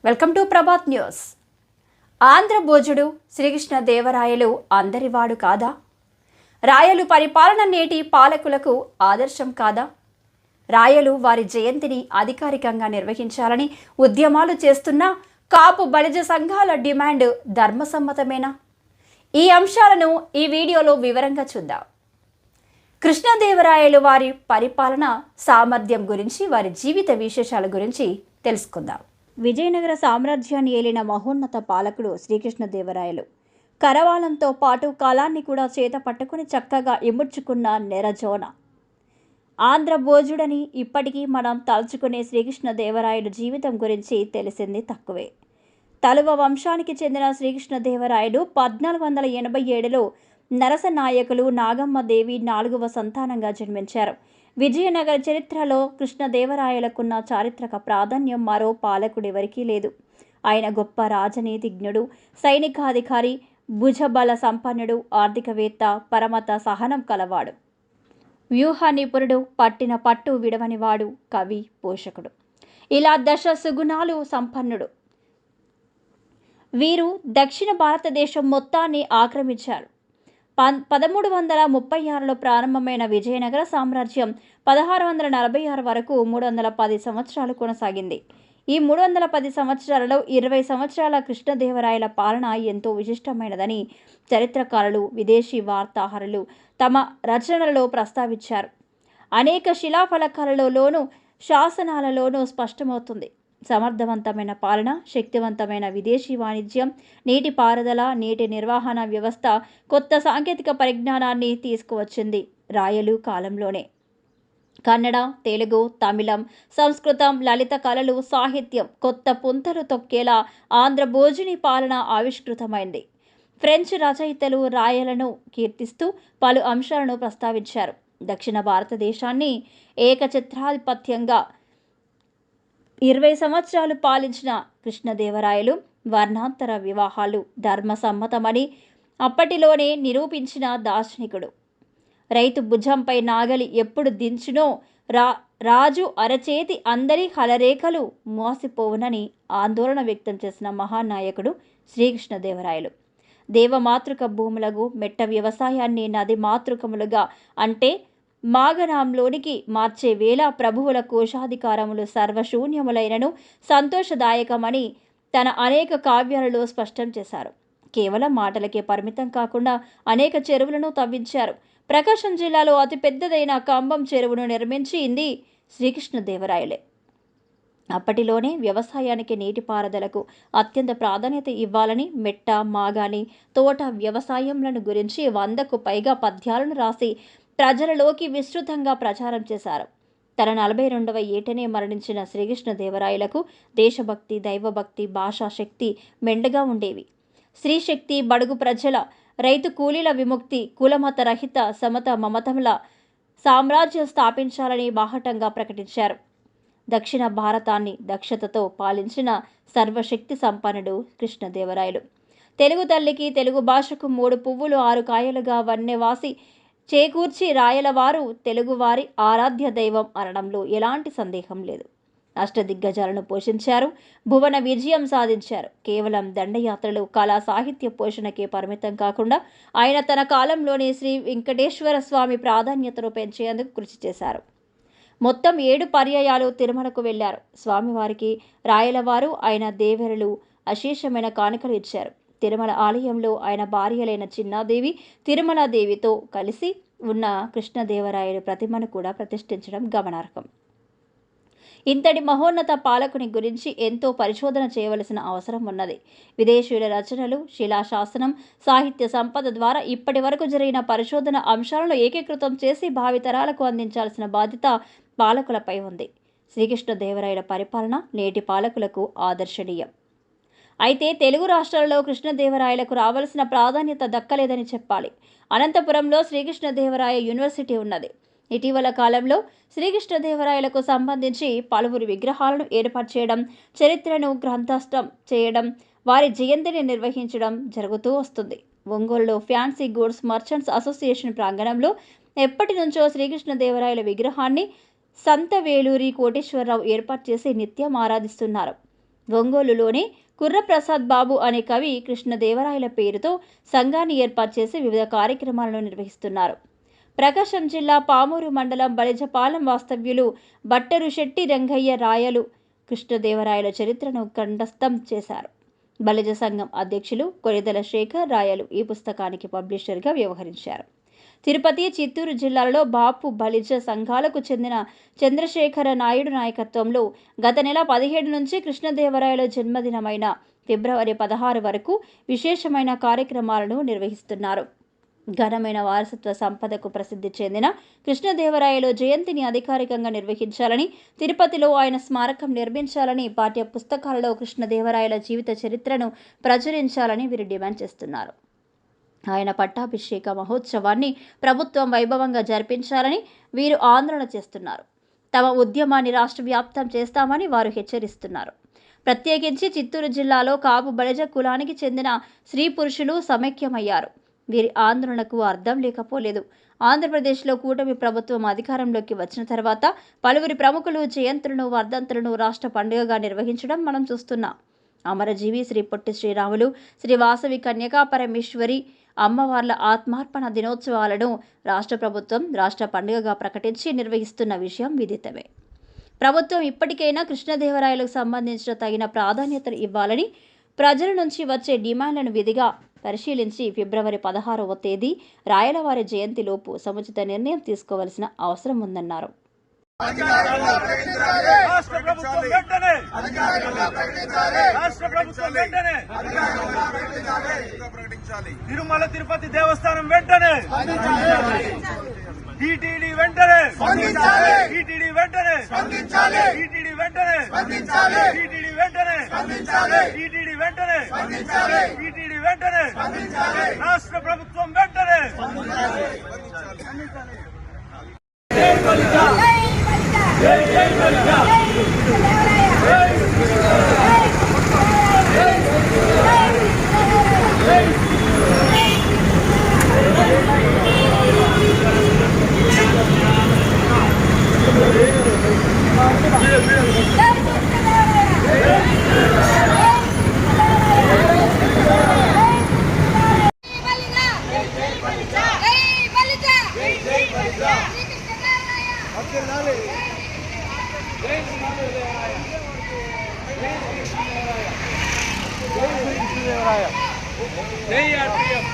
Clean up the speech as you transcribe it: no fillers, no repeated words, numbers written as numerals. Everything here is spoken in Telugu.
Welcome to Prabhat news. Andhra భోజుడు శ్రీకృష్ణదేవరాయలు అందరివాడు కాదా? రాయలు పరిపాలన నేటి పాలకులకు ఆదర్శం కాదా? రాయలు వారి జయంతిని అధికారికంగా నిర్వహించాలని ఉద్యమాలు చేస్తున్న కాపు బలిజ సంఘాల డిమాండ్ ధర్మసమ్మతమేనా? ఈ అంశాలను ఈ వీడియోలో వివరంగా చూద్దాం. కృష్ణదేవరాయలు వారి పరిపాలన సామర్థ్యం గురించి, వారి జీవిత విశేషాల గురించి తెలుసుకుందాం. విజయనగర సామ్రాజ్యాన్ని ఏలిన మహోన్నత పాలకుడు శ్రీకృష్ణదేవరాయలు. కరవాలంతో పాటు కాలాన్ని కూడా చేత పట్టుకుని చక్కగా ఇముడ్చుకున్న నెరజోన. ఆంధ్ర భోజుడని ఇప్పటికీ మనం తలుచుకునే శ్రీకృష్ణదేవరాయలు జీవితం గురించి తెలిసింది తక్కువే. తలువ వంశానికి చెందిన శ్రీకృష్ణదేవరాయలు 1487లో నరసనాయకులు నాగమ్మదేవి 4వ సంతానంగా జన్మించారు. విజయనగర చరిత్రలో కృష్ణదేవరాయలకున్న చారిత్రక ప్రాధాన్యం మరో పాలకుడెవరికీ లేదు. ఆయన గొప్ప రాజనీతిజ్ఞుడు, సైనికాధికారి, భుజబల సంపన్నుడు, ఆర్థికవేత్త, పరమత సహనం కలవాడు, వ్యూహ నిపుణుడు, పట్టిన పట్టు విడవనివాడు, కవి, పోషకుడు, ఇలా దశ సుగుణాలు సంపన్నుడు. వీరు దక్షిణ భారతదేశం మొత్తాన్ని ఆక్రమించారు. 1336లో ప్రారంభమైన విజయనగర సామ్రాజ్యం 1646 వరకు 310 సంవత్సరాలు కొనసాగింది. ఈ 310 సంవత్సరాలలో 20 సంవత్సరాల కృష్ణదేవరాయల పాలన ఎంతో విశిష్టమైనదని చరిత్రకారులు, విదేశీ వార్తాహరులు తమ రచనలలో ప్రస్తావించారు. అనేక శిలాఫలకాలలోనూ శాసనాలలోనూ స్పష్టమవుతుంది. సమర్థవంతమైన పాలన, శక్తివంతమైన విదేశీ వాణిజ్యం, నీటి పారుదల, నీటి నిర్వహణ వ్యవస్థ, కొత్త సాంకేతిక పరిజ్ఞానాన్ని తీసుకువచ్చింది రాయలు కాలంలోనే. కన్నడ, తెలుగు, తమిళం, సంస్కృతం, లలిత కళలు, సాహిత్యం కొత్త పుంతలు తొక్కేలా ఆంధ్ర భోజుని పాలన ఆవిష్కృతమైంది. ఫ్రెంచ్ రచయితలు రాయలను కీర్తిస్తూ పలు అంశాలను ప్రస్తావించారు. దక్షిణ భారతదేశాన్ని ఏకఛత్రాధిపత్యంగా 20 సంవత్సరాలు పాలించిన కృష్ణదేవరాయలు వర్ణాంతర వివాహాలు ధర్మసమ్మతమని అప్పటిలోనే నిరూపించిన దార్శనికుడు. రైతు భుజంపై నాగలి ఎప్పుడు దించునో రాజు అరచేతి అందరి హలరేఖలు మోసిపోవునని ఆందోళన వ్యక్తం చేసిన మహానాయకుడు శ్రీకృష్ణదేవరాయలు. దేవమాతృక భూములకు మెట్ట వ్యవసాయాన్ని నది మాతృకములుగా అంటే మాగనాంలోనికి మార్చే వేళ ప్రభువుల కోశాధికారములు సర్వశూన్యములైనను సంతోషదాయకమని తన అనేక కావ్యాలలో స్పష్టం చేశారు. కేవలం మాటలకే పరిమితం కాకుండా అనేక చెరువులను తవ్వించారు. ప్రకాశం జిల్లాలో అతిపెద్దదైన కంబం చెరువును నిర్మించింది శ్రీకృష్ణదేవరాయలే. అప్పటిలోనే వ్యవసాయానికి నీటిపారుదలకు అత్యంత ప్రాధాన్యత ఇవ్వాలని మెట్ట, మాగాణి, తోట వ్యవసాయములను గురించి 100కు పైగా పద్యాలను రాసి ప్రజలలోకి విస్తృతంగా ప్రచారం చేశారు. తన 42వ ఏటనే మరణించిన శ్రీకృష్ణదేవరాయలకు దేశభక్తి, దైవభక్తి, భాషా శక్తి మెండుగా ఉండేవి. స్త్రీశక్తి, బడుగు ప్రజల, రైతు కూలీల విముక్తి, కులమత రహిత సమత మమతముల సామ్రాజ్యం స్థాపించాలని బాహటంగా ప్రకటించారు. దక్షిణ భారతాన్ని దక్షతతో పాలించిన సర్వశక్తి సంపన్నుడు కృష్ణదేవరాయలు. తెలుగు తల్లికి, తెలుగు భాషకు 3 పువ్వులు 6 కాయలుగా వన్నెవాసి చేకూర్చి రాయలవారు తెలుగువారి ఆరాధ్య దైవం అనడంలో ఎలాంటి సందేహం లేదు. అష్టదిగ్గజాలను పోషించారు, భువన విజయం సాధించారు. కేవలం దండయాత్రలు, కళా సాహిత్య పోషణకే పరిమితం కాకుండా ఆయన తన కాలంలోనే శ్రీ వెంకటేశ్వర స్వామి ప్రాధాన్యతను పెంచేందుకు కృషి చేశారు. మొత్తం 7 పర్యాయాలు తిరుమలకు వెళ్లారు. స్వామివారికి రాయలవారు ఆయన దేవరులు అశేషమైన కానుకలు ఇచ్చారు. తిరుమల ఆలయంలో ఆయన భార్యలైన చిన్నాదేవి, తిరుమలాదేవితో కలిసి ఉన్న కృష్ణదేవరాయలు ప్రతిమను కూడా ప్రతిష్ఠించడం గమనార్హం. ఇంతటి మహోన్నత పాలకుని గురించి ఎంతో పరిశోధన చేయవలసిన అవసరం ఉన్నది. విదేశీయుల రచనలు, శిలాశాసనం, సాహిత్య సంపద ద్వారా ఇప్పటి వరకు జరిగిన పరిశోధన అంశాలను ఏకీకృతం చేసి భావితరాలకు అందించాల్సిన బాధ్యత పాలకులపై ఉంది. శ్రీకృష్ణదేవరాయల పరిపాలన నేటి పాలకులకు ఆదర్శనీయం. అయితే తెలుగు రాష్ట్రాలలో కృష్ణదేవరాయలకు రావాల్సిన ప్రాధాన్యత దక్కలేదని చెప్పాలి. అనంతపురంలో శ్రీకృష్ణదేవరాయ యూనివర్సిటీ ఉన్నది. ఇటీవల కాలంలో శ్రీకృష్ణదేవరాయలకు సంబంధించి పలువురు విగ్రహాలను ఏర్పాటు చేయడం, చరిత్రను గ్రంథస్థం చేయడం, వారి జయంతిని నిర్వహించడం జరుగుతూ వస్తుంది. ఒంగోలులో ఫ్యాన్సీ గూడ్స్ మర్చెంట్స్ అసోసియేషన్ ప్రాంగణంలో ఎప్పటి నుంచో శ్రీకృష్ణదేవరాయల విగ్రహాన్ని సంత వేలూరి కోటేశ్వరరావు ఏర్పాటు చేసి నిత్యం ఆరాధిస్తున్నారు. ఒంగోలులోని కుర్రప్రసాద్ బాబు అనే కవి కృష్ణదేవరాయల పేరుతో సంఘాన్ని ఏర్పాటు చేసి వివిధ కార్యక్రమాలను నిర్వహిస్తున్నారు. ప్రకాశం జిల్లా పామూరు మండలం బలిజపాలెం వాస్తవ్యులు బట్టరు శెట్టి రంగయ్య రాయలు కృష్ణదేవరాయల చరిత్రను కంఠస్థం చేశారు. బలిజ సంఘం అధ్యక్షులు కొరిదల శేఖర్ రాయలు ఈ పుస్తకానికి పబ్లిషర్గా వ్యవహరించారు. తిరుపతి, చిత్తూరు జిల్లాలలో బాపు బలిజ సంఘాలకు చెందిన చంద్రశేఖర నాయుడు నాయకత్వంలో గత నెల 17 నుంచి కృష్ణదేవరాయల జన్మదినమైన ఫిబ్రవరి 16 వరకు విశేషమైన కార్యక్రమాలను నిర్వహిస్తున్నారు. ఘనమైన వారసత్వ సంపదకు ప్రసిద్ధి చెందిన కృష్ణదేవరాయల జయంతిని అధికారికంగా నిర్వహించాలని, తిరుపతిలో ఆయన స్మారకం నిర్మించాలని, పాఠ్య పుస్తకాలలో కృష్ణదేవరాయల జీవిత చరిత్రను ప్రచురించాలని వీరు డిమాండ్ చేస్తున్నారు. ఆయన పట్టాభిషేక మహోత్సవాన్ని ప్రభుత్వం వైభవంగా జరిపించాలని వీరు ఆందోళన చేస్తున్నారు. తమ ఉద్యమాన్ని రాష్ట్ర వ్యాప్తం చేస్తామని వారు హెచ్చరిస్తున్నారు. ప్రత్యేకించి చిత్తూరు జిల్లాలో కాపు బలిజ కులానికి చెందిన స్త్రీ పురుషులు సమైక్యమయ్యారు. వీరి ఆందోళనకు అర్థం లేకపోలేదు. ఆంధ్రప్రదేశ్లో కూటమి ప్రభుత్వం అధికారంలోకి వచ్చిన తర్వాత పలువురి ప్రముఖులు జయంతులను, వర్ధంతులను రాష్ట్ర పండుగగా నిర్వహించడం మనం చూస్తున్నాం. అమరజీవి శ్రీ పొట్టి శ్రీరాములు, శ్రీ వాసవి కన్యకా పరమేశ్వరి అమ్మవార్ల ఆత్మార్పణ దినోత్సవాలను రాష్ట్ర ప్రభుత్వం రాష్ట్ర పండుగగా ప్రకటించి నిర్వహిస్తున్న విషయం విదితమే. ప్రభుత్వం ఇప్పటికైనా కృష్ణదేవరాయలకు సంబంధించిన తగిన ప్రాధాన్యతను ఇవ్వాలని, ప్రజల నుంచి వచ్చే డిమాండ్లను విధిగా పరిశీలించి ఫిబ్రవరి 16వ తేదీ రాయలవారి జయంతిలోపు సముచిత నిర్ణయం తీసుకోవాల్సిన అవసరం ఉందన్నారు. తిరుమల తిరుపతి దేవస్థానం వెంటనే, టీటీడీ వెంటనే, టీటీడీ వెంటనే, టీటీడీ వెంటనే, టీటీడీ వెంటనే, టీటీడీ వెంటనే, టీటీడీ వెంటనే, రాష్ట్ర ప్రభుత్వం వెంటనే. జై ఆర్పిఎఫ్.